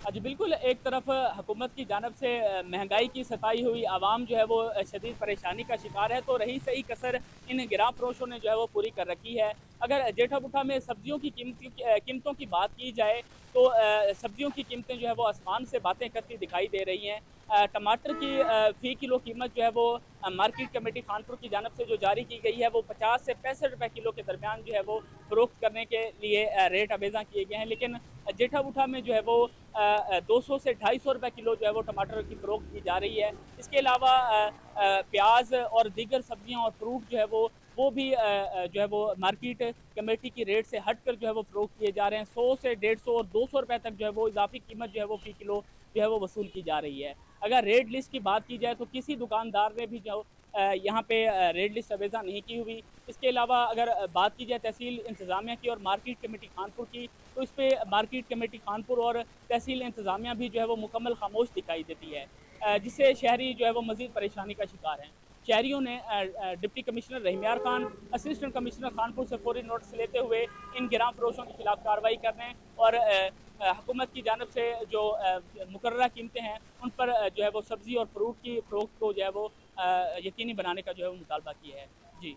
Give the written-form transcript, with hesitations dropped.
जी बिल्कुल, एक तरफ हुकूमत की जानिब से महंगाई की सताई हुई आवाम जो है वो शदीद परेशानी का शिकार है, तो रही सही कसर इन गिरां फरोशों ने जो है वो पूरी कर रखी है। अगर जेठा-बुठा में सब्जियों की कीमतों की बात की जाए, तो सब्जियों की कीमतें जो है वो आसमान से बातें करती दिखाई दे रही हैं। टमाटर की फ़ी किलो कीमत जो है वो मार्केट कमेटी खानपुर की जानिब से जो जारी की गई है, वो 50 से 65 रुपए किलो के दरमियान जो है वो फ़रोख्त करने के लिए रेट अवेज़ा किए गए हैं। लेकिन जेठा-बुठा में जो है वो 200 से 250 रुपए किलो जो है वो टमाटर की फ़रोख्त की जा रही है। इसके अलावा प्याज़ और दीगर सब्जियाँ और फ्रूट जो है वो भी जो है वो मार्केट कमेटी की रेट से हटकर जो है वो फ़रोख्त किए जा रहे हैं। 100 से 150 और 200 रुपए तक जो है वो इज़ाफ़ी कीमत जो है वो फ़ी किलो जो है वो वसूल की जा रही है। अगर रेट लिस्ट की बात की जाए, तो किसी दुकानदार ने भी जो यहाँ पे रेट लिस्ट अवेज़ा नहीं की हुई। इसके अलावा अगर बात की जाए तहसील इंतज़ामिया की और मार्केट कमेटी खानपुर की, तो इस पे मार्केट कमेटी खानपुर और तहसील इंतज़ामिया भी जो है वो मुकम्मल खामोश दिखाई देती है, जिससे शहरी जो है वो मज़ीद परेशानी का शिकार हैं। शहरियों ने deputy commissioner Rahimyar Khan, assistant commissioner Khanpur से फौरी नोटिस लेते हुए इन गिरां फरोशों के खिलाफ कार्रवाई करने और हुकूमत की जानिब से जो मुकर्ररा कीमतें हैं, उन पर जो है वो सब्ज़ी और फ्रूट की फ़रोख्त को जो है वो यकीनी बनाने का जो है वो मुतालबा किया है। जी।